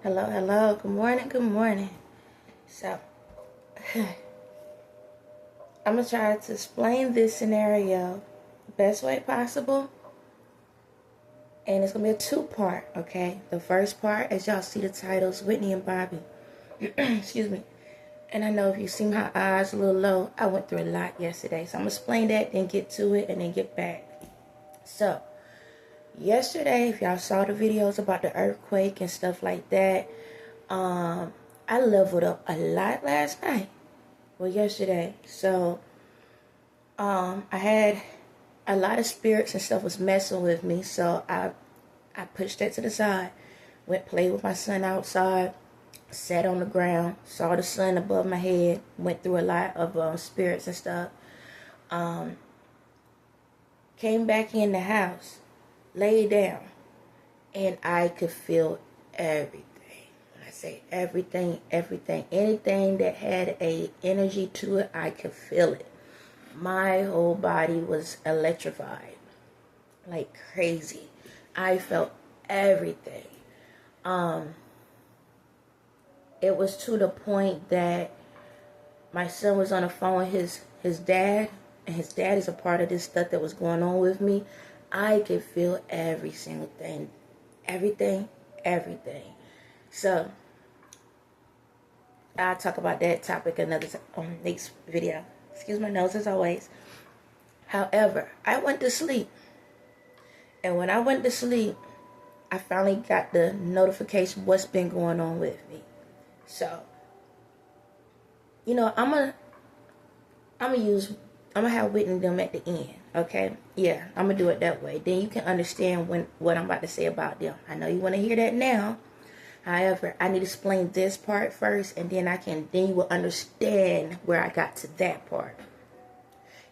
Hello, hello. Good morning, good morning. So, I'm going to try to explain this scenario the best way possible. And it's going to be a two-part, okay? The first part, as y'all see the titles, Whitney and Bobby. Excuse me. And I know if you see my eyes a little low, I went through a lot yesterday. So I'm going to explain that, then get to it, and then get back. So, yesterday, if y'all saw the videos about the earthquake and stuff like that, I leveled up a lot last night. Well, yesterday. So, I had a lot of spirits and stuff was messing with me. So I pushed that to the side. Went play with my son outside. Sat on the ground. Saw the sun above my head. Went through a lot of spirits and stuff. Came back in the house. Laid down. And I could feel everything. When I say everything, anything that had a energy to it, I could feel it. My whole body was electrified like crazy. I felt everything. It was to the point that my son was on the phone with his dad, and his dad is a part of this stuff that was going on with me. I could feel every single thing. Everything. So, I'll talk about that topic another next video. Excuse my nose as always. However, I went to sleep. And when I went to sleep, I finally got the notification what's been going on with me. So, I'm gonna have Whitney and them at the end, okay? Yeah, I'm gonna do it that way. Then you can understand what I'm about to say about them. I know you want to hear that now. However, I need to explain this part first, and then you will understand where I got to that part.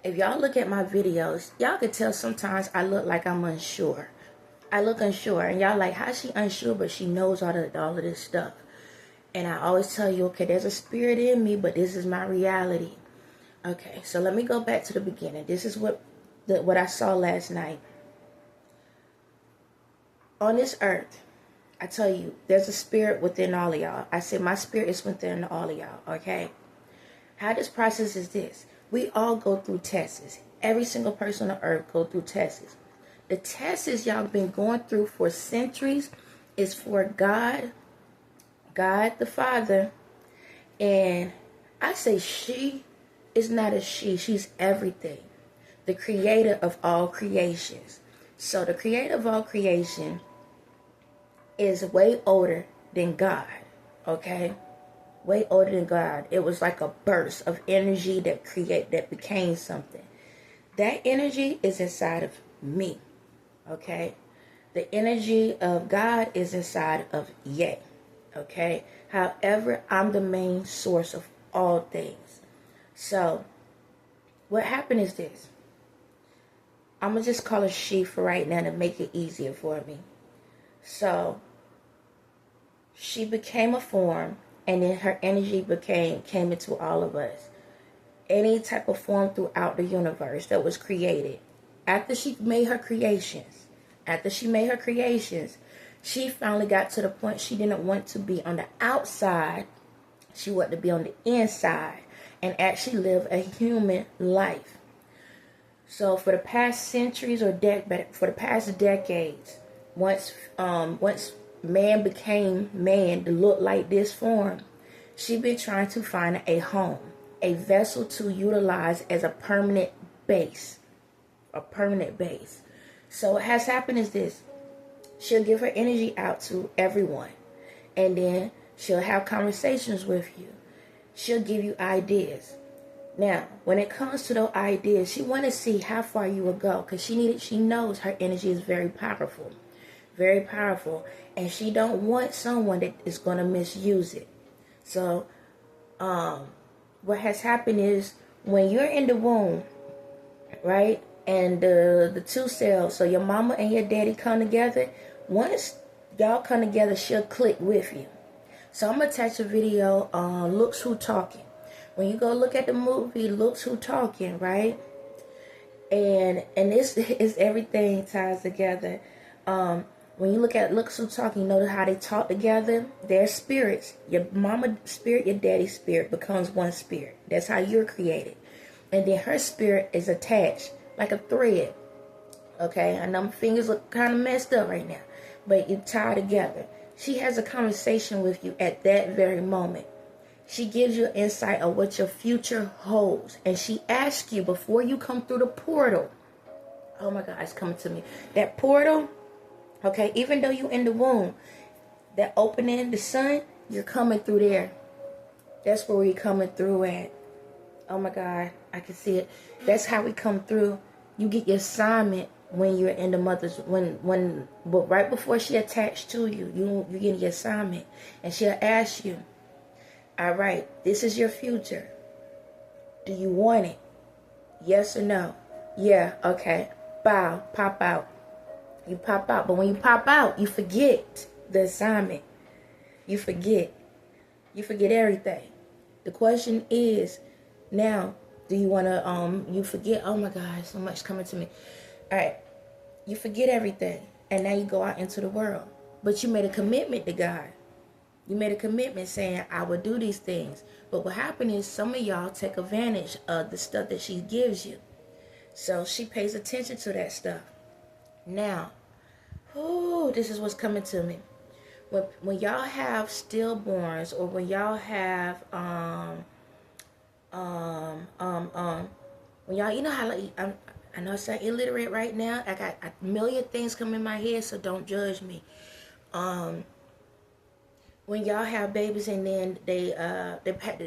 If y'all look at my videos, y'all can tell sometimes I look like I'm unsure. I look unsure, and y'all like, how's she unsure, but she knows all of this stuff. And I always tell you, okay, there's a spirit in me, but this is my reality. Okay, so let me go back to the beginning. This is what I saw last night. On this earth, I tell you, there's a spirit within all of y'all. I said my spirit is within all of y'all, okay? How this process is this. We all go through tests. Every single person on earth go through tests. The tests y'all been going through for centuries is for God the Father. And I say she is not a she. She's everything. The creator of all creations. So the creator of all creation is way older than God, okay? Way older than God. It was like a burst of energy that became something. That energy is inside of me, okay? The energy of God is inside of Ye, okay? However, I'm the main source of all things. So, what happened is this. I'm going to just call her she for right now to make it easier for me. So, she became a form, and then her energy came into all of us. Any type of form throughout the universe that was created. After she made her creations, she finally got to the point she didn't want to be on the outside. She wanted to be on the inside and actually live a human life. So for the past centuries for the past decades, once man became man to look like this form, she been trying to find a home, a vessel to utilize as a permanent base. So what has happened is this. She'll give her energy out to everyone, and then she'll have conversations with you. She'll give you ideas. Now, when it comes to those ideas, she want to see how far you will go, because she knows her energy is very powerful, and she don't want someone that is going to misuse it. So, what has happened is when you're in the womb, right, and the two cells, so your mama and your daddy come together. Once y'all come together, she'll click with you. So I'm gonna attach a video on Looks Who Talking. When you go look at the movie Looks Who Talking, right? And this is everything ties together. When you look at looks who talk, you know how they talk together. Their spirits, your mama spirit, your daddy spirit becomes one spirit. That's how you're created. And then her spirit is attached like a thread. Okay, I know my fingers look kind of messed up right now, but you tie together. She has a conversation with you at that very moment. She gives you insight of what your future holds. And she asks you before you come through the portal. Oh my God, it's coming to me. That portal, okay, even though you're in the womb, that opening, the sun, you're coming through there. That's where we're coming through at. Oh my God, I can see it. That's how we come through. You get your assignment when you're in the mother's, but right before she attached to you, you get your assignment. And she'll ask you, all right, this is your future. Do you want it? Yes or no? Yeah, okay. Bow, pop out. You pop out. But when you pop out, you forget the assignment. You forget. You forget everything. The question is, now, do you want to, you forget, oh my God, so much coming to me. All right. You forget everything. And now you go out into the world. But you made a commitment to God. You made a commitment saying, I will do these things. But what happened is some of y'all take advantage of the stuff that she gives you. So she pays attention to that stuff. Now, this is what's coming to me. When y'all have stillborns, or when y'all have when y'all, you know how, like, I know I sound illiterate right now. I got a million things coming in my head, so don't judge me. When y'all have babies and then they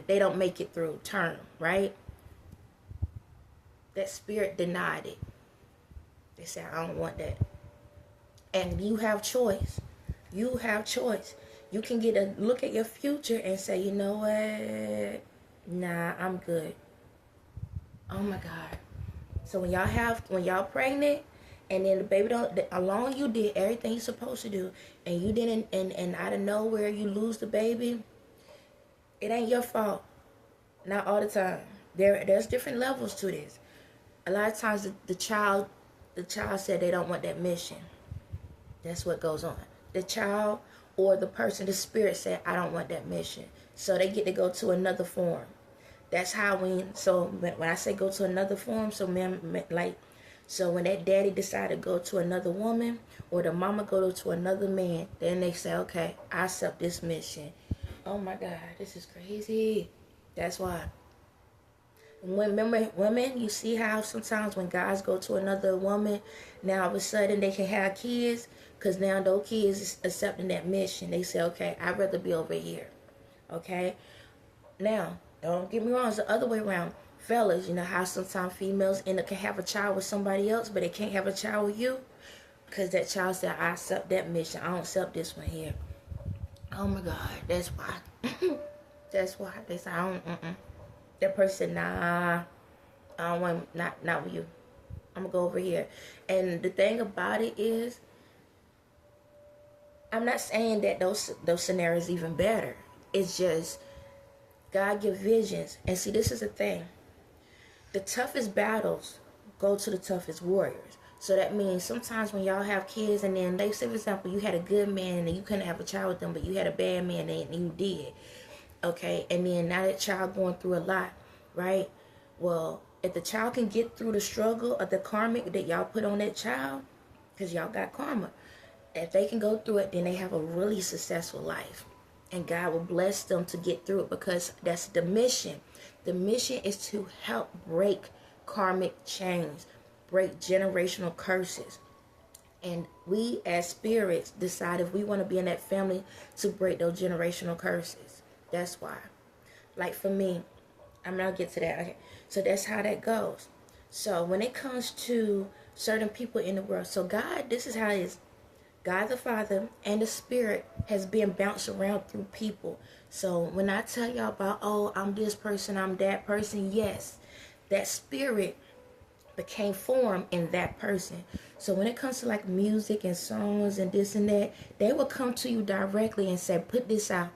don't make it through term, right? That spirit denied it. They said, I don't want that. And you have choice. You have choice. You can get a look at your future and say, you know what? Nah, I'm good. Oh my God. So when y'all pregnant, and then the baby don't, along you did everything you're supposed to do, and you didn't, and out of nowhere you lose the baby, it ain't your fault. Not all the time. There's different levels to this. A lot of times the child said they don't want that mission. That's what goes on. The child or the person, the spirit said, I don't want that mission. So they get to go to another form. That's how when I say go to another form, so when that daddy decided to go to another woman, or the mama go to another man, then they say, okay, I accept this mission. Oh my God, this is crazy. That's why. Remember, women, you see how sometimes when guys go to another woman, now all of a sudden they can have kids, because now those kids is accepting that mission. They say, okay, I'd rather be over here. Okay? Now, don't get me wrong, it's the other way around. Fellas, you know how sometimes females can have a child with somebody else, but they can't have a child with you? Because that child said, I accept that mission. I don't accept this one here. Oh my God, that's why. That's why. They say, I don't, That person, nah, I don't want, not with you. I'm going to go over here. And the thing about it is, I'm not saying that those scenarios even better. It's just, God give visions. And see, this is the thing. The toughest battles go to the toughest warriors. So that means sometimes when y'all have kids, and then they say, for example, you had a good man and you couldn't have a child with them, but you had a bad man and you did. Okay, and then now that child going through a lot, right? Well, if the child can get through the struggle of the karmic that y'all put on that child, because y'all got karma, if they can go through it, then they have a really successful life. And God will bless them to get through it, because that's the mission. The mission is to help break karmic chains, break generational curses. And we as spirits decide if we want to be in that family to break those generational curses. That's why. Like for me, I'm going to get to that. Okay. So that's how that goes. So when it comes to certain people in the world, so God, this is how it is. God the Father and the Spirit has been bounced around through people. So when I tell y'all about, oh, I'm this person, I'm that person, yes, that spirit became formed in that person. So when it comes to like music and songs and this and that, they will come to you directly and say, put this out.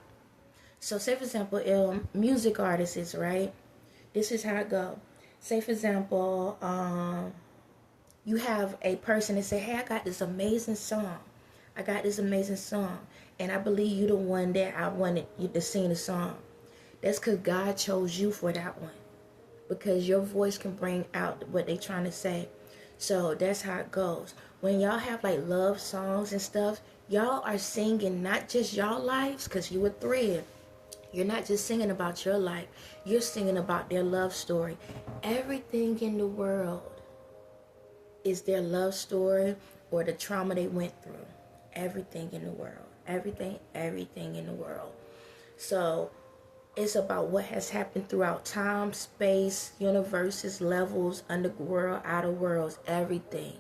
So say for example, music artists, right? This is how it go. Say for example, you have a person that say, hey, I got this amazing song. I got this amazing song, and I believe you the one that I wanted you to sing the song. That's because God chose you for that one. Because your voice can bring out what they trying to say. So that's how it goes. When y'all have like love songs and stuff, y'all are singing not just y'all lives, because you a thread. You're not just singing about your life. You're singing about their love story. Everything in the world is their love story or the trauma they went through. Everything in the world. Everything in the world. So it's about what has happened throughout time, space, universes, levels, underworld, outer worlds, everything.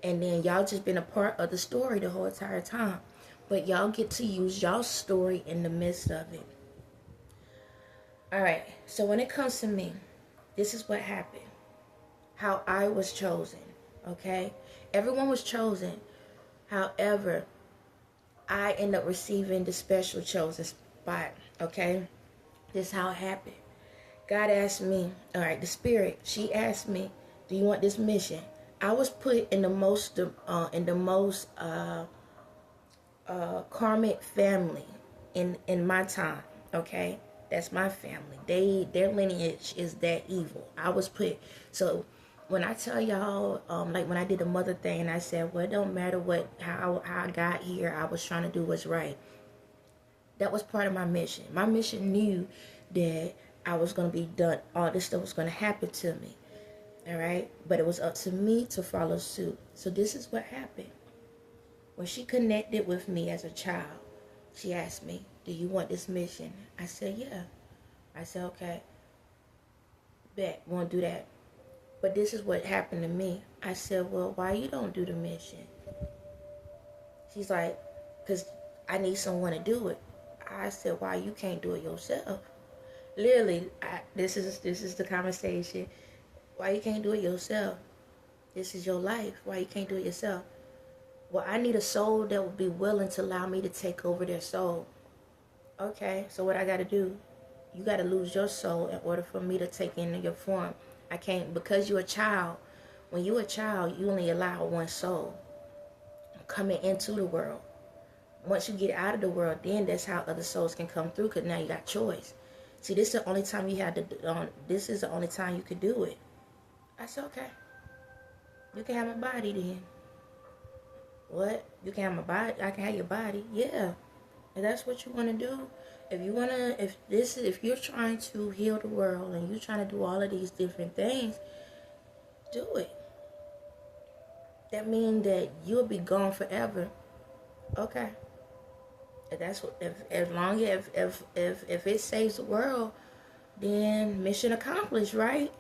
And then y'all just been a part of the story the whole entire time. But y'all get to use y'all's story in the midst of it. Alright, so when it comes to me, this is what happened. How I was chosen, okay? Everyone was chosen. However, I end up receiving the special chosen spot, okay? This is how it happened. God asked me, all right, the spirit, she asked me, do you want this mission? I was put in the most karmic family in my time, okay? That's my family. Their lineage is that evil. I was put. So when I tell y'all, like when I did the mother thing, and I said, well, it don't matter how I got here. I was trying to do what's right. That was part of my mission. My mission knew that I was going to be done. All this stuff was going to happen to me. All right. But it was up to me to follow suit. So this is what happened. When she connected with me as a child, she asked me, do you want this mission? I said, yeah. I said, okay. Bet, won't do that. But this is what happened to me. I said, well, why you don't do the mission? She's like, because I need someone to do it. I said, why you can't do it yourself? Literally, this is the conversation. Why you can't do it yourself? This is your life. Why you can't do it yourself? Well, I need a soul that will be willing to allow me to take over their soul. Okay, so what I got to do? You got to lose your soul in order for me to take in your form. I can't, because you're a child. When you're a child, you only allow one soul coming into the world. Once you get out of the world, then that's how other souls can come through, because now you got choice. See, this is the only time you had to, this is the only time you could do it. I said, okay. You can have my body then. What? You can have my body? I can have your body? Yeah. If that's what you want to do. If you want to, if you're trying to heal the world and you're trying to do all of these different things, do it. That means that you'll be gone forever. Okay. If that's what, as long as if it saves the world, then mission accomplished, right?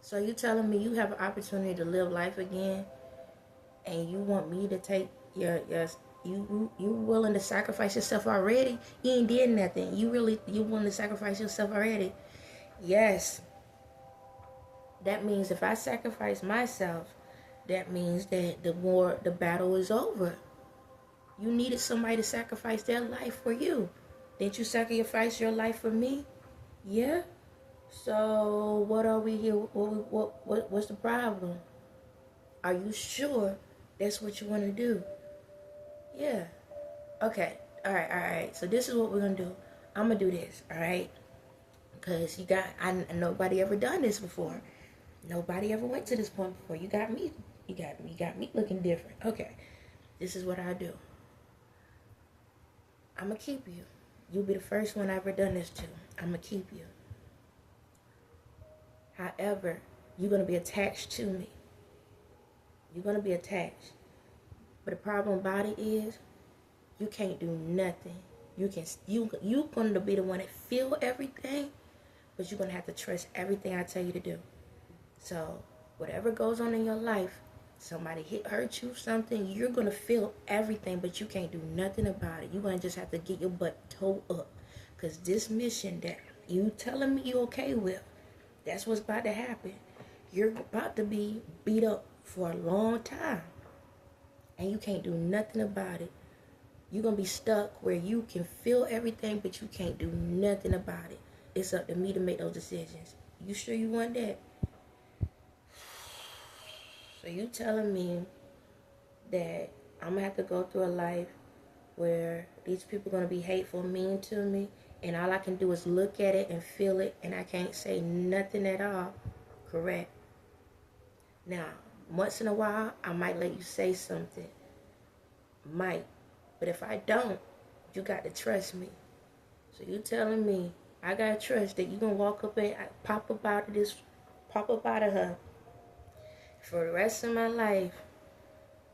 So you telling me you have an opportunity to live life again, and you want me to take you willing to sacrifice yourself already? You ain't did nothing. You willing to sacrifice yourself already? Yes. That means if I sacrifice myself, that means that the battle is over. You needed somebody to sacrifice their life for you. Didn't you sacrifice your life for me? Yeah. So what are we here? What's the problem? Are you sure that's what you want to do? Yeah. Okay. All right. So this is what we're gonna do. I'm gonna do this. All right. Because nobody ever done this before. Nobody ever went to this point before. You got me. You got me looking different. Okay. This is what I do. I'm gonna keep you. You'll be the first one I ever done this to. I'm gonna keep you. However, you're going to be attached to me. You're going to be attached. But the problem about it is, you can't do nothing. You're going to be the one that feel everything, but you're going to have to trust everything I tell you to do. So, whatever goes on in your life, somebody hurt you, something, you're going to feel everything, but you can't do nothing about it. You're going to just have to get your butt towed up. Because this mission that you telling me you okay with, that's what's about to happen. You're about to be beat up for a long time. And you can't do nothing about it. You're going to be stuck where you can feel everything, but you can't do nothing about it. It's up to me to make those decisions. You sure you want that? you telling me that I'm gonna have to go through a life where these people are gonna be hateful, mean to me, and all I can do is look at it and feel it, and I can't say nothing at all? Correct. Now, once in a while, I might let you say something. Might. But if I don't, you got to trust me. So you telling me I gotta trust that you gonna walk up and pop up out of her for the rest of my life.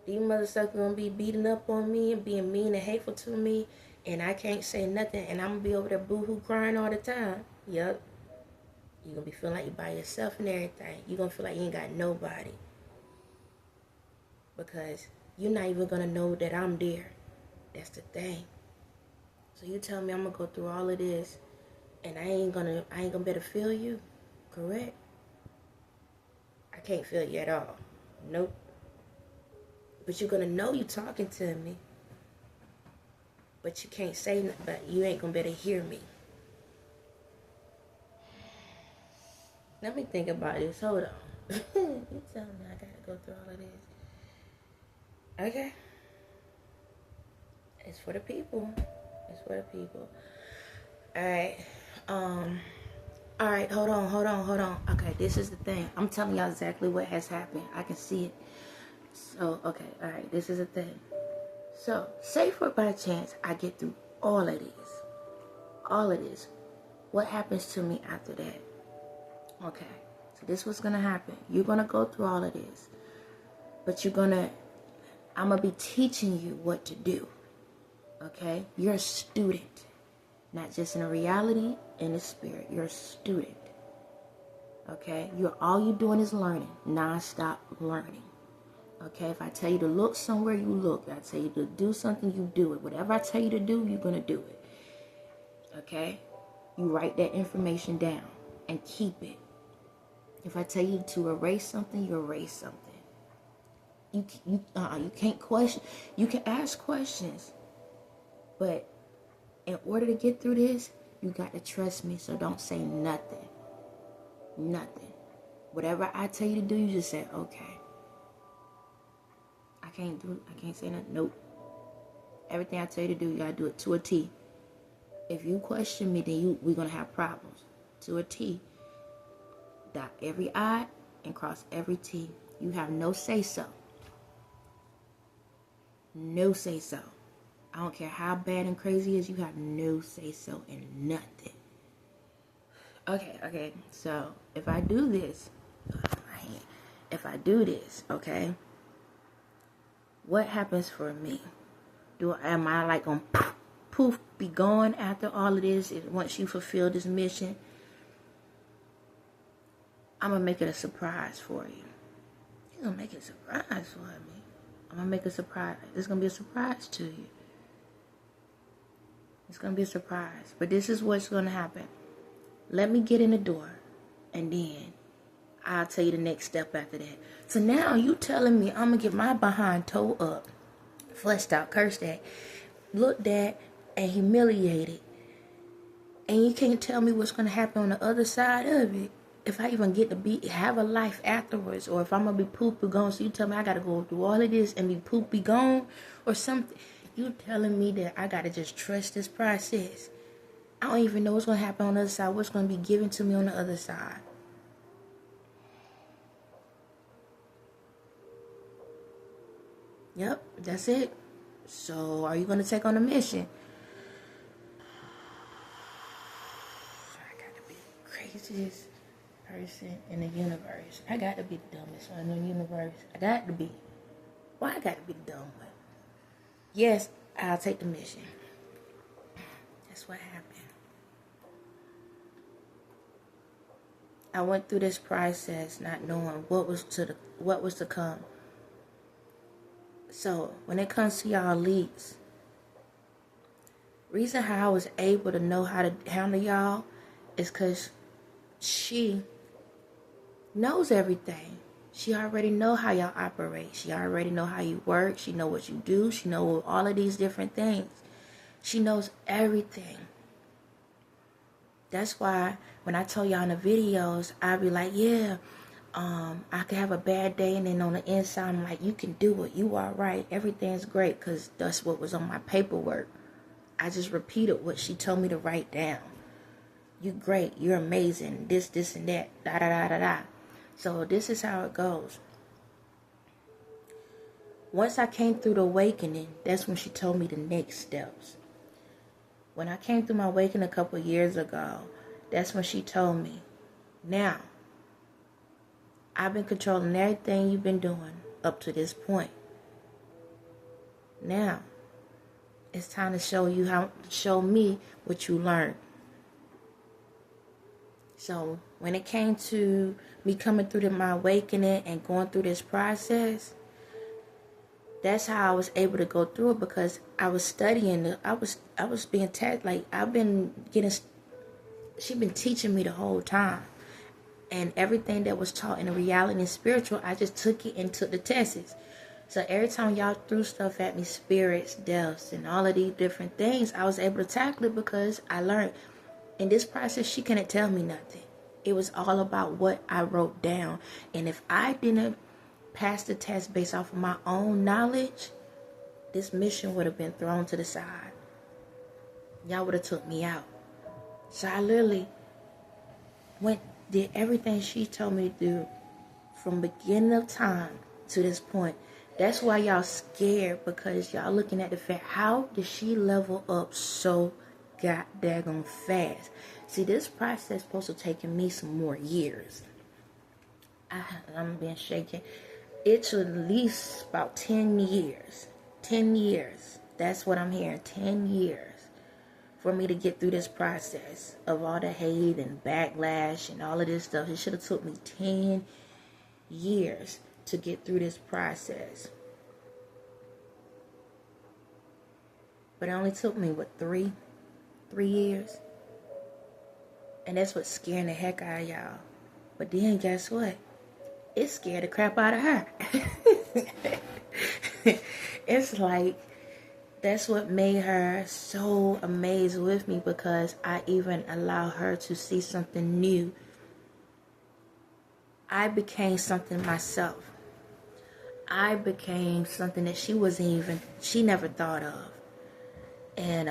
These motherfuckers gonna be beating up on me and being mean and hateful to me, and I can't say nothing, and I'm gonna be over there boo-hoo crying all the time. Yep. You're gonna be feeling like you're by yourself and everything. You're gonna feel like you ain't got nobody. Because you're not even gonna know that I'm there. That's the thing. So you tell me I'm gonna go through all of this and I ain't gonna be able to feel you? Correct? I can't feel you at all. Nope. But you're gonna know you talking to me. But you can't say nothing, but you ain't gonna be able to hear me. Let me think about this. Hold on. You tell me I gotta go through all of this. Okay. It's for the people. It's for the people. Alright. Alright, hold on. Okay, this is the thing. I'm telling y'all exactly what has happened. I can see it. So, okay, alright, this is the thing. So, say for by chance I get through all of this. What happens to me after that? Okay, so this is what's gonna happen. You're gonna go through all of this. But I'm gonna be teaching you what to do. Okay? You're a student. Not just in a reality, in the spirit. You're a student. Okay? All you're doing is learning. Non-stop learning. Okay? If I tell you to look somewhere, you look. I tell you to do something, you do it. Whatever I tell you to do, you're going to do it. Okay? You write that information down and keep it. If I tell you to erase something, you erase something. You can't question. You can ask questions. But in order to get through this, you got to trust me. So don't say nothing. Nothing. Whatever I tell you to do, you just say, okay. I can't say nothing. Nope. Everything I tell you to do, you got to do it to a T. If you question me, then we're going to have problems. To a T. Dot every I and cross every T. You have no say-so. No say-so. I don't care how bad and crazy it is, you have no say-so in nothing. Okay, so if I do this, okay, what happens for me? Am I like gonna poof, be gone after all of this? Once you fulfill this mission, I'm gonna make it a surprise for you. You're gonna make it a surprise for me. I'm gonna make a surprise. It's gonna be a surprise to you. It's going to be a surprise. But this is what's going to happen. Let me get in the door. And then I'll tell you the next step after that. So now you telling me I'm going to get my behind toe up. Fleshed out, cursed at, looked at, and humiliated. And you can't tell me what's going to happen on the other side of it. If I even get to have a life afterwards. Or if I'm going to be poopy gone. So you tell me I got to go through all of this and be poopy gone. Or something. You telling me that I gotta just trust this process. I don't even know what's gonna happen on the other side. What's gonna be given to me on the other side. Yep, that's it. So, are you gonna take on a mission? I gotta be the craziest person in the universe. I gotta be the dumbest one in the universe. I got to be. Why I gotta be the dumb one? Yes, I'll take the mission. That's what happened. I went through this process not knowing what was to come. So when it comes to y'all leaks, reason how I was able to know how to handle y'all is because she knows everything. She already know how y'all operate. She already know how you work. She know what you do. She know all of these different things. She knows everything. That's why when I told y'all in the videos, I be like, yeah, I could have a bad day, and then on the inside, I'm like, you can do it. You are right. Everything's great, because that's what was on my paperwork. I just repeated what she told me to write down. You great. You're amazing. This, and that. Da, da, da, da, da. So this is how it goes. Once I came through the awakening, that's when she told me the next steps. When I came through my awakening a couple of years ago, that's when she told me, now, I've been controlling everything you've been doing up to this point. Now, it's time to show me what you learned. So when it came to me coming through my awakening and going through this process, that's how I was able to go through it, because I was studying. I was being taught, like, she's been teaching me the whole time. And everything that was taught in the reality and spiritual, I just took it and took the tests. So every time y'all threw stuff at me, spirits, deaths, and all of these different things, I was able to tackle it because I learned. In this process, she couldn't tell me nothing. It was all about what I wrote down. And if I didn't pass the test based off of my own knowledge, this mission would have been thrown to the side. Y'all would have took me out. So I literally did everything she told me to do from beginning of time to this point. That's why y'all scared, because y'all looking at the fact, how did she level up so daggone fast? See, this process supposed to taking me some more years. I'm being shaken. It took at least about 10 years. 10 years. That's what I'm hearing. 10 years for me to get through this process of all the hate and backlash and all of this stuff. It should have took me 10 years to get through this process. But it only took me, three years? And that's what's scaring the heck out of y'all. But then guess what? It scared the crap out of her. It's like, that's what made her so amazed with me, because I even allowed her to see something new. I became something myself. I became something that she never thought of. And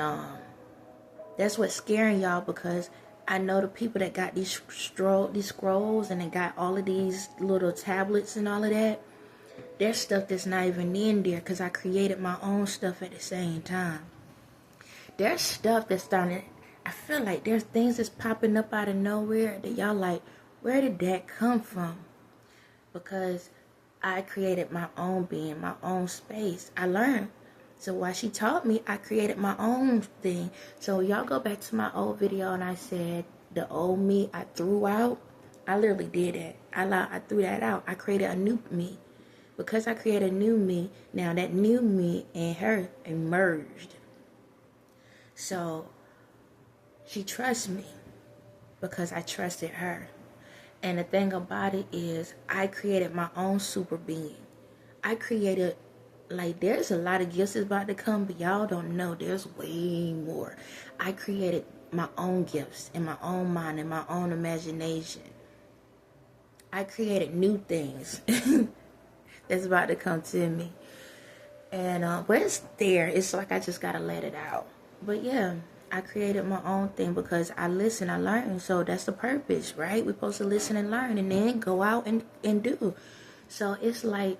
that's what's scaring y'all, because I know the people that got these scrolls and they got all of these little tablets and all of that. There's stuff that's not even in there, because I created my own stuff at the same time. There's stuff that's starting. I feel like there's things that's popping up out of nowhere that y'all like, where did that come from? Because I created my own being, my own space. I learned. So while she taught me, I created my own thing. So y'all go back to my old video and I said, the old me I threw out. I literally did that. I threw that out. I created a new me. Because I created a new me, now that new me and her emerged. So she trusts me because I trusted her. And the thing about it is, I created my own super being. I created, like, there's a lot of gifts that's about to come, but y'all don't know, there's way more. I created my own gifts in my own mind and my own imagination. I created new things that's about to come to me. And but it's there. It's like I just gotta let it out. But yeah, I created my own thing because I listen, I learn. So that's the purpose, right? We're supposed to listen and learn and then go out and do. So it's like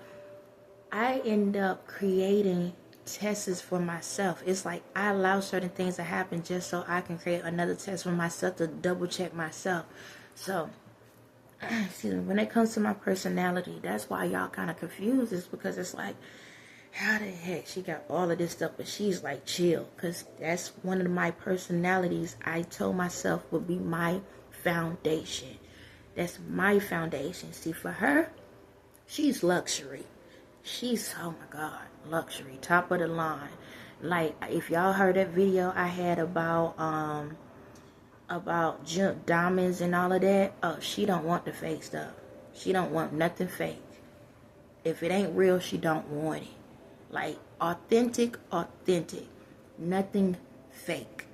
I end up creating tests for myself. It's like I allow certain things to happen just so I can create another test for myself to double check myself. So excuse me, when it comes to my personality, that's why y'all kind of confused, is because it's like, how the heck she got all of this stuff, but she's like chill? Because that's one of my personalities I told myself would be my foundation. That's my foundation. See, for her, she's luxury. She's, oh my God, luxury, top of the line. Like, if y'all heard that video I had about diamonds and all of that, oh, she don't want the fake stuff. She don't want nothing fake. If it ain't real, she don't want it. Like, authentic, nothing fake.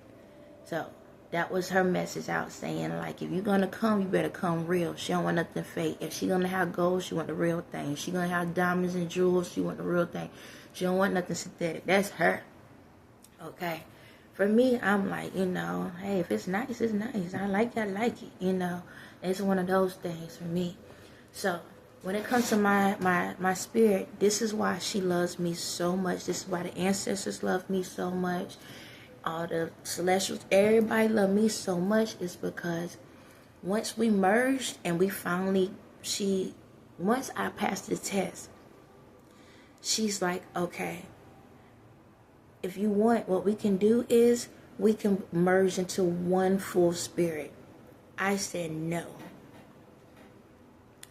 So That was her message out, saying, like, if you're going to come, you better come real. She don't want nothing fake. If she going to have gold, she want the real thing. If she going to have diamonds and jewels, she want the real thing. She don't want nothing synthetic. That's her. Okay? For me, I'm like, hey, if it's nice, it's nice. I like it, It's one of those things for me. So, when it comes to my spirit, this is why she loves me so much. This is why the ancestors love me so much. All the celestials, everybody love me so much, is because once we merged and we finally, once I passed the test, she's like, okay, if you want, what we can do is we can merge into one full spirit. I said no.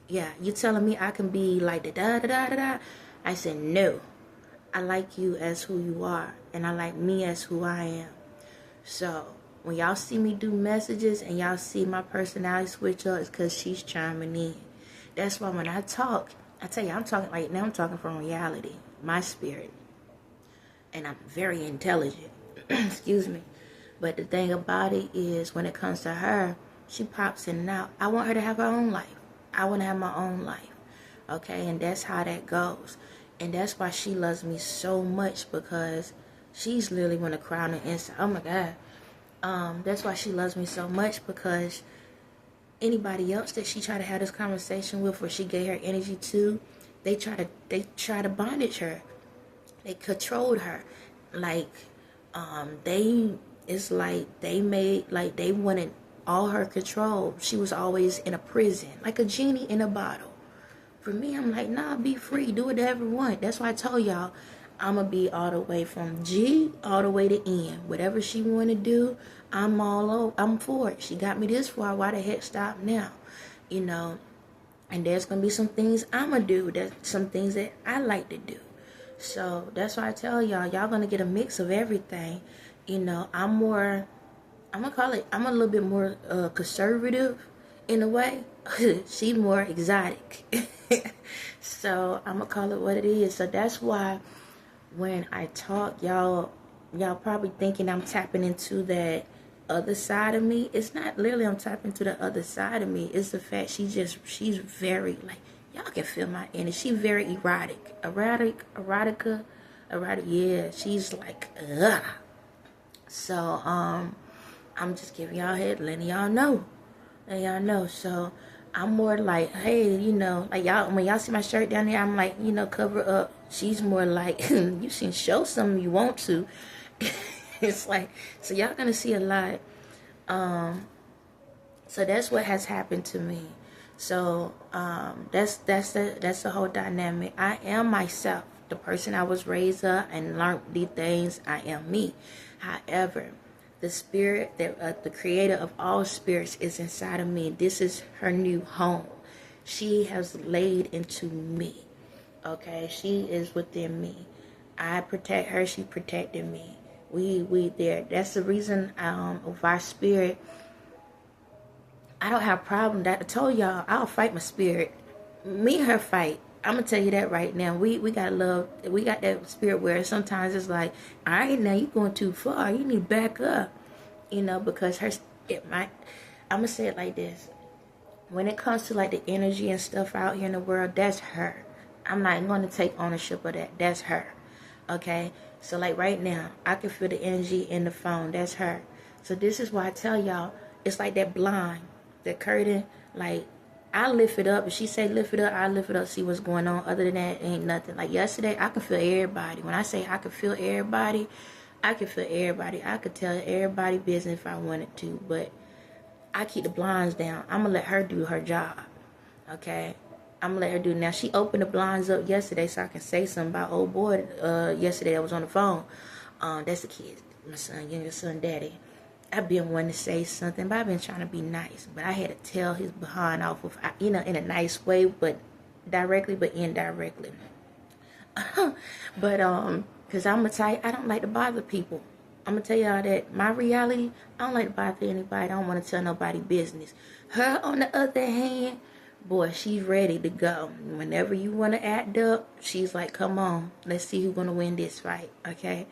Yeah, you telling me I can be like the da-da-da-da-da? I said no. I like you as who you are, and I like me as who I am. So, when y'all see me do messages and y'all see my personality switch up, it's because she's chiming in. That's why when I talk, I tell you, I'm talking like now, I'm talking from reality, my spirit. And I'm very intelligent. Excuse me. But the thing about it is, when it comes to her, she pops in and out. I want her to have her own life. I want to have my own life. Okay? And that's how that goes. And that's why she loves me so much, because she's literally want to cry on the inside. Oh my God. That's why she loves me so much, because anybody else that she tried to have this conversation with, or she gave her energy to, they try to bondage her. They controlled her. Like, it's like they wanted all her control. She was always in a prison, like a genie in a bottle. For me, I'm like, nah, be free. Do whatever you want. That's why I told y'all, I'm going to be all the way from G all the way to N. Whatever she want to do, I'm all over. I'm for it. She got me this far. Why the heck stop now? And there's going to be some things I'm going to do. There's some things that I like to do. So that's why I tell y'all going to get a mix of everything. I'm a little bit more conservative in a way. She's more exotic. So I'm going to call it what it is. So that's why when I talk, y'all probably thinking I'm tapping into that other side of me. It's not literally I'm tapping into the other side of me. It's the fact she's very, like, y'all can feel my energy. She's very erotica. Yeah, she's like, ugh. So, I'm just giving y'all head, letting y'all know. So, I'm more like, hey, like y'all, when y'all see my shirt down there, I'm like, cover up. She's more like, you can show something you want to. It's like, so y'all gonna see a lot. So that's what has happened to me. So, that's the whole dynamic. I am myself, the person I was raised up and learned these things. I am me. However, the spirit, the creator of all spirits, is inside of me. This is her new home. She has laid into me. Okay, she is within me. I protect her. She protected me. We there. That's the reason of our spirit. I don't have a problem. That I told y'all, I'll fight my spirit. Me and her fight. I'm gonna tell you that right now. We got love. We got that spirit where sometimes it's like, all right, now you're going too far. You need to back up, because I'm gonna say it like this. When it comes to like the energy and stuff out here in the world, that's her. I'm not going to take ownership of that. That's her. Okay. So like right now, I can feel the energy in the phone. That's her. So this is why I tell y'all, it's like that blind, that curtain. Like, I lift it up. If she say lift it up, I lift it up, see what's going on. Other than that, ain't nothing. Like yesterday, I can feel everybody. When I say I can feel everybody, I can feel everybody. I could tell everybody business if I wanted to, but I keep the blinds down. I'm going to let her do her job. Okay? I'm going to let her do it. Now, she opened the blinds up yesterday so I can say something about old boy yesterday that was on the phone. That's the kid. My son, younger son, daddy. I've been wanting to say something, but I've been trying to be nice. But I had to tell his behind off of, in a nice way, but directly, but indirectly. But, because I'm a type, I don't like to bother people. I'm going to tell y'all that my reality, I don't like to bother anybody. I don't want to tell nobody business. Her, on the other hand, boy, she's ready to go. Whenever you want to act up, she's like, come on, let's see who's going to win this fight, okay?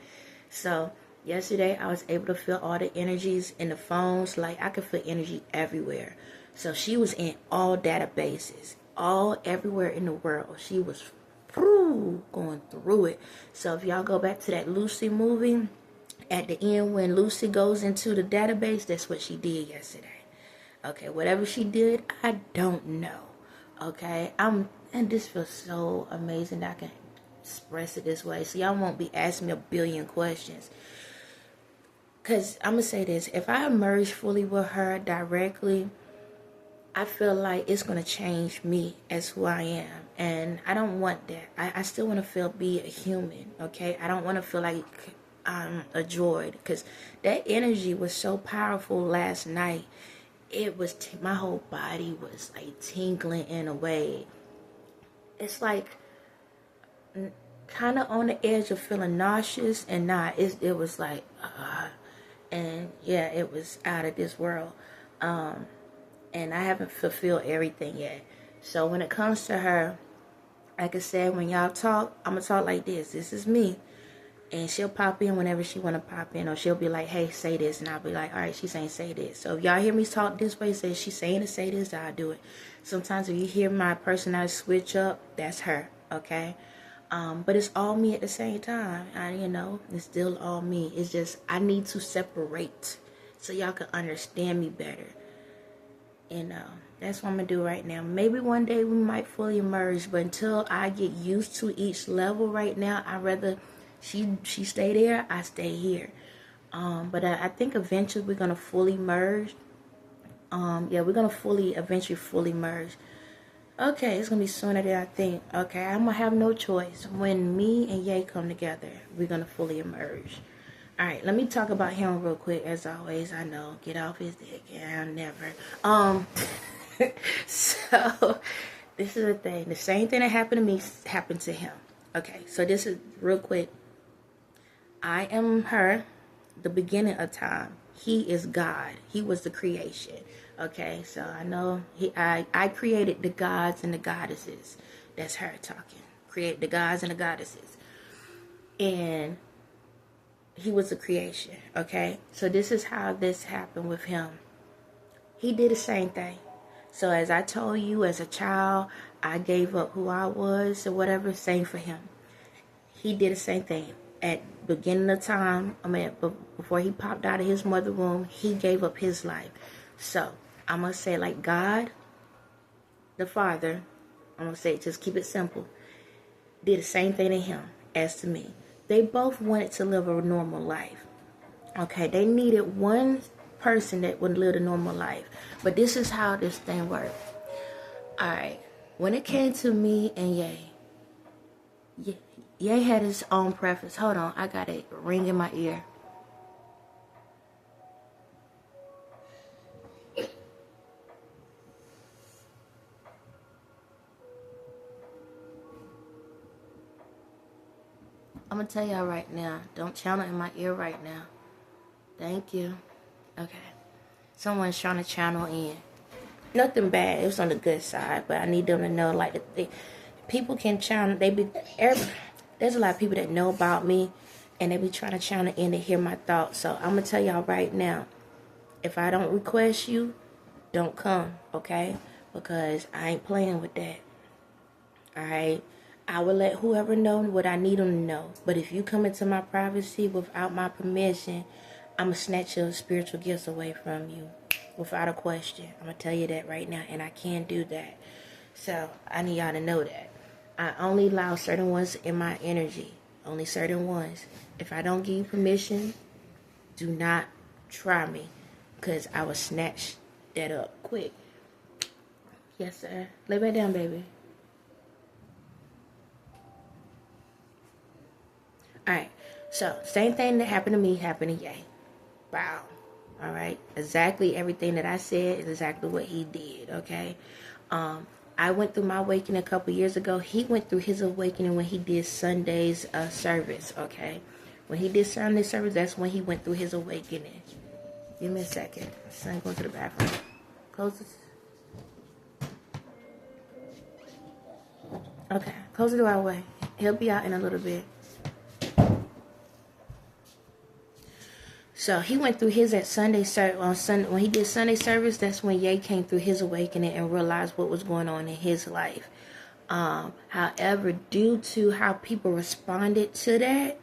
So, Yesterday, I was able to feel all the energies in the phones. Like, I could feel energy everywhere. So she was in all databases, all everywhere in the world. She was going through it. So if y'all go back to that Lucy movie, at the end when Lucy goes into the database, that's what she did yesterday. Okay, whatever she did, I don't know. Okay, and this feels so amazing that I can express it this way. So y'all won't be asking me a billion questions. Because I'm going to say this. If I merge fully with her directly, I feel like it's going to change me as who I am. And I don't want that. I still want to be a human, okay? I don't want to feel like I'm a droid. Because that energy was so powerful last night. It was, my whole body was like tingling in a way. It's like kind of on the edge of feeling nauseous and not. It was like, and yeah, it was out of this world. And I haven't fulfilled everything yet. So when it comes to her, like I said, when y'all talk, I'm going to talk like this. This is me. And she'll pop in whenever she want to pop in. Or she'll be like, hey, say this. And I'll be like, all right, she's saying say this. So if y'all hear me talk this way, say she's saying to say this, I'll do it. Sometimes if you hear my personality switch up, that's her, okay? But it's all me at the same time. It's still all me. It's just I need to separate so y'all can understand me better. And that's what I'm going to do right now. Maybe one day we might fully merge. But until I get used to each level right now, I'd rather she stay there, I stay here. But I think eventually we're going to fully merge. Yeah, we're going to eventually fully merge. Okay, it's going to be sooner than I think. Okay, I'm going to have no choice. When me and Ye come together, we're going to fully emerge. Alright, let me talk about him real quick. As always, I know. Get off his dick. Yeah, never. So, this is the thing. The same thing that happened to me happened to him. Okay, so this is real quick. I am her, the beginning of time. He is God. He was the creation. Okay, so I know I created the gods and the goddesses. That's her talking. Create the gods and the goddesses. And he was the creation. Okay, so this is how this happened with him. He did the same thing. So as I told you, as a child, I gave up who I was or whatever. Same for him. He did the same thing. At the beginning of time, before he popped out of his mother womb, he gave up his life. So I'm going to say like God, the Father, I'm going to say just keep it simple, did the same thing to him as to me. They both wanted to live a normal life. Okay, they needed one person that would live a normal life. But this is how this thing worked. Alright, when it came to me and Ye had his own preference. Hold on, I got it ring in my ear. I'm going to tell y'all right now. Don't channel in my ear right now. Thank you. Okay. Someone's trying to channel in. Nothing bad. It was on the good side. But I need them to know, like, people can channel. There's a lot of people that know about me. And they be trying to channel in to hear my thoughts. So I'm going to tell y'all right now. If I don't request you, don't come. Okay? Because I ain't playing with that. Alright? I will let whoever know what I need them to know. But if you come into my privacy without my permission, I'm going to snatch your spiritual gifts away from you without a question. I'm going to tell you that right now, and I can't do that. So I need y'all to know that. I only allow certain ones in my energy. Only certain ones. If I don't give you permission, do not try me, because I will snatch that up quick. Yes, sir. Lay back down, baby. Alright, so same thing that happened to me happened to Ye. Wow. Alright, exactly everything that I said is exactly what he did, okay? I went through my awakening a couple years ago. He went through his awakening when he did Sunday's service, okay? When he did Sunday service, that's when he went through his awakening. Give me a second. Son, going to the bathroom. Close this. Okay, close the door away. He'll be out in a little bit. So he went through his at Sunday on Sunday when he did Sunday service. That's when Ye came through his awakening and realized what was going on in his life. However, due to how people responded to that,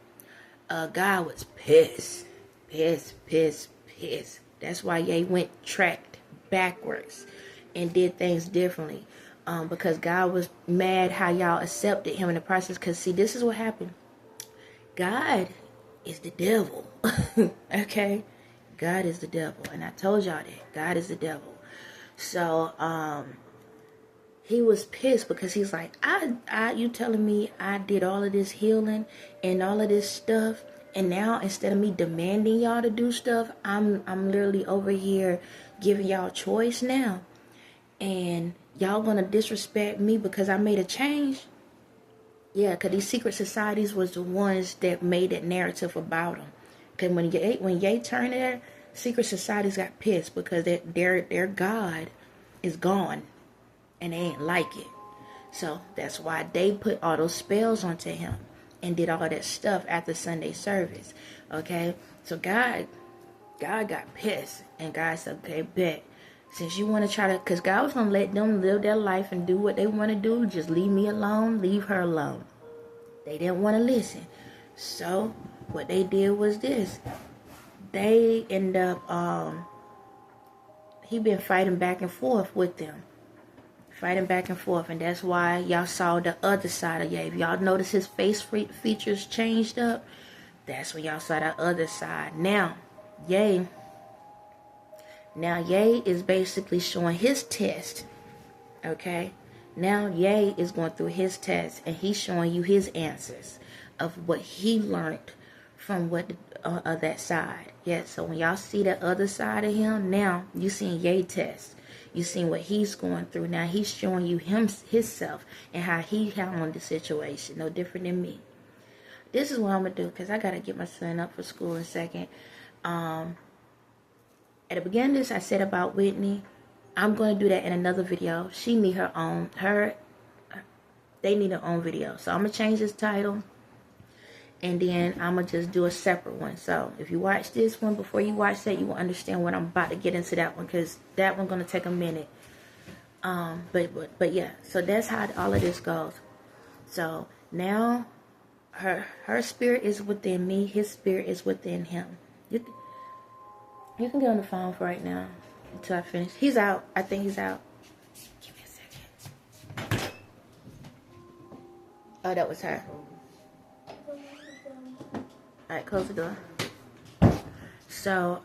God was pissed. That's why Ye went tracked backwards and did things differently. Because God was mad how y'all accepted him in the process. Because see, this is what happened. God is the devil. Okay? God is the devil. And I told y'all that. God is the devil. So, he was pissed because he's like, you telling me I did all of this healing and all of this stuff, and now instead of me demanding y'all to do stuff, I'm literally over here giving y'all choice now, and y'all gonna disrespect me because I made a change? Yeah, because these secret societies was the ones that made that narrative about them. Because when Ye turned there, secret societies got pissed because their God is gone. And they ain't like it. So that's why they put all those spells onto him and did all that stuff after Sunday service. Okay? So God got pissed. And God said, okay, bet. Since you want to try to, because God was going to let them live their life and do what they want to do. Just leave me alone. Leave her alone. They didn't want to listen. So what they did was this. They end up, he been fighting back and forth with them. Fighting back and forth, and that's why y'all saw the other side of Ye. If y'all notice his face features changed up, that's when y'all saw that other side. Now Ye is basically showing his test. Okay, now Ye is going through his test, and he's showing you his answers of what he learned from what that side. Yeah, so when y'all see that other side of him, now you seeing Ye test. You seen what he's going through. Now he's showing you himself and how he handled the situation. No different than me. This is what I'm going to do because I got to get my son up for school in a second. At the beginning of this, I said about Whitney. I'm going to do that in another video. She need her own. They need their own video. So I'm going to change this title. And then I'm going to just do a separate one. So if you watch this one before you watch that, you will understand what I'm about to get into that one. Because that one's going to take a minute. But yeah. So that's how all of this goes. So now her spirit is within me. His spirit is within him. You can get on the phone for right now. Until I finish. He's out. I think he's out. Give me a second. Oh, that was her. Alright, close the door. So,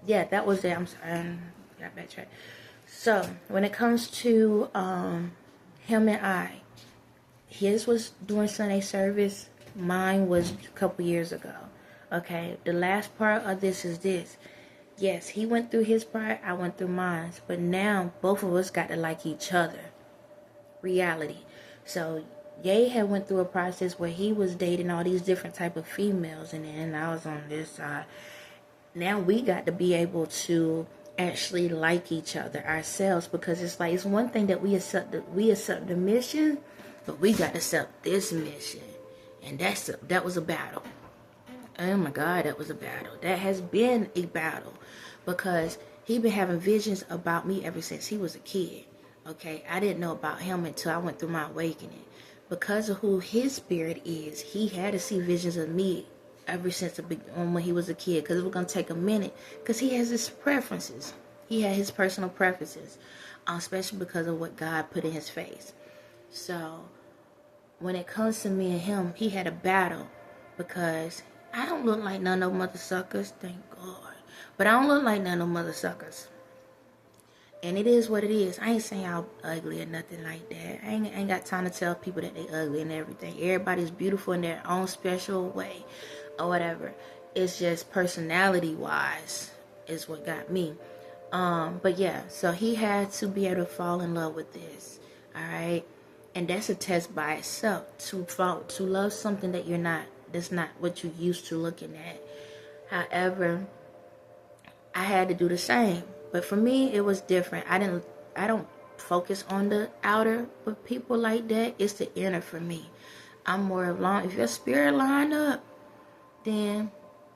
yeah, that was it. I'm sorry. Got backtracked. So, when it comes to him and I, his was during Sunday service. Mine was a couple years ago. Okay, the last part of this is this. Yes, he went through his part. I went through mine. But now, both of us got to like each other. Reality. So, Ye had went through a process where he was dating all these different type of females, and then I was on this side. Now we got to be able to actually like each other ourselves, because it's like, it's one thing that we accept the mission, but we got to accept this mission, and that was a battle. Oh my God, that was a battle. That has been a battle, because he been having visions about me ever since he was a kid. Okay, I didn't know about him until I went through my awakening. Because of who his spirit is, he had to see visions of me ever since when he was a kid. Because it was going to take a minute. Because he has his preferences. He had his personal preferences. Especially because of what God put in his face. So, when it comes to me and him, he had a battle. Because I don't look like none of them mother suckers. Thank God. But I don't look like none of them mother suckers. And it is what it is. I ain't saying y'all ugly or nothing like that. I ain't got time to tell people that they ugly and everything. Everybody's beautiful in their own special way or whatever. It's just personality-wise is what got me. But yeah, so he had to be able to fall in love with this. Alright? And that's a test by itself. To love something that's not what you used to looking at. However, I had to do the same. But for me, it was different. I don't focus on the outer with people like that. It's the inner for me. I'm more of if your spirit line up, then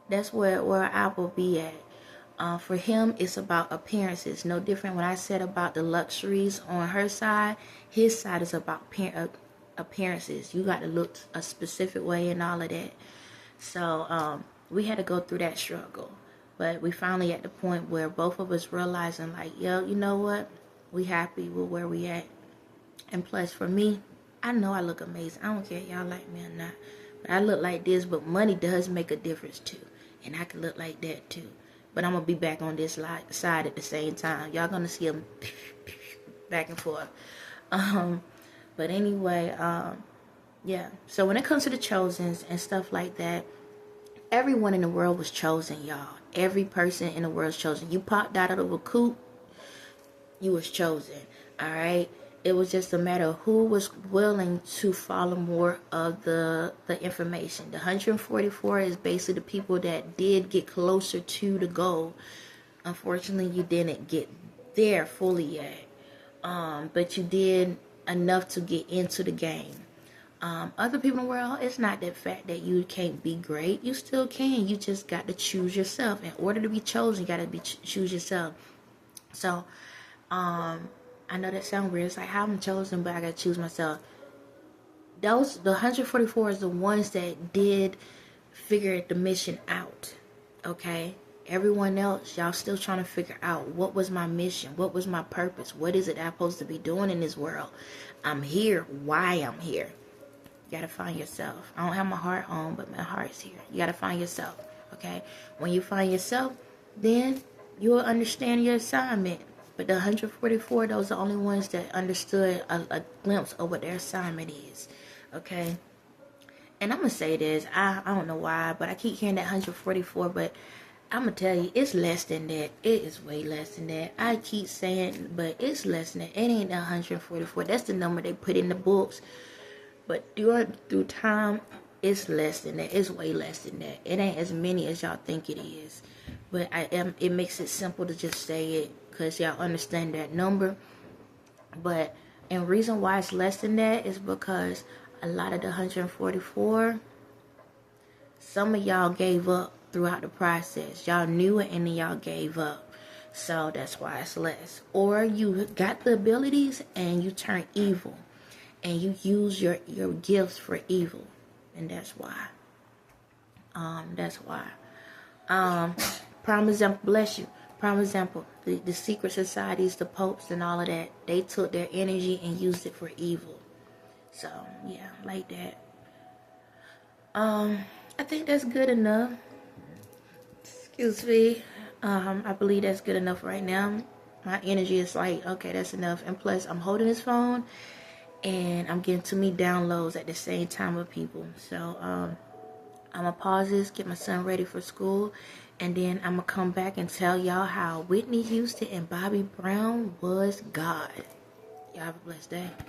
that's where I will be at. For him, it's about appearances. No different when I said about the luxuries on her side. His side is about appearances. You got to look a specific way and all of that. So we had to go through that struggle. But we finally at the point where both of us realizing like, yo, you know what? We happy with where we at. And plus for me, I know I look amazing. I don't care if y'all like me or not. But I look like this, but money does make a difference too. And I can look like that too. But I'm going to be back on this side at the same time. Y'all going to see them back and forth. But anyway, yeah. So when it comes to the chosens and stuff like that, everyone in the world was chosen, y'all. Every person in the world was chosen. You popped out of a coop, you was chosen. All right? It was just a matter of who was willing to follow more of the information. The 144 is basically the people that did get closer to the goal. Unfortunately, you didn't get there fully yet. But you did enough to get into the game. Other people in the world, it's not that fact that you can't be great. You still can. You just got to choose yourself. In order to be chosen, you got to choose yourself. So, I know that sounds weird. It's like how I'm chosen, but I gotta choose myself. The 144 is the ones that did figure the mission out. Okay? Everyone else, y'all still trying to figure out what was my mission? What was my purpose? What is it I'm supposed to be doing in this world? I'm here. Why I'm here? You gotta find yourself. I don't have my heart on, but my heart's here. You gotta find yourself. Okay? When you find yourself, then you'll understand your assignment. But the 144, those are the only ones that understood a glimpse of what their assignment is. Okay? And I'm going to say this. I don't know why, but I keep hearing that 144, but I'm going to tell you, it's less than that. It is way less than that. I keep saying, but it's less than that. It ain't 144. That's the number they put in the books. But through time, it's less than that. It's way less than that. It ain't as many as y'all think it is. But it makes it simple to just say it, because y'all understand that number. But and reason why it's less than that is because a lot of the 144, some of y'all gave up throughout the process. Y'all knew it and then y'all gave up. So that's why it's less. Or you got the abilities and you turn evil. And you use your gifts for evil. And that's why. That's why. Prime example, bless you. Prime example, the secret societies, the popes and all of that, they took their energy and used it for evil. So, yeah, like that. I think that's good enough. Excuse me. I believe that's good enough right now. My energy is like, okay, that's enough. And plus, I'm holding this phone and I'm getting too many downloads at the same time with people. So, I'm going to pause this, get my son ready for school, and then I'm going to come back and tell y'all how Whitney Houston and Bobby Brown was God. Y'all have a blessed day.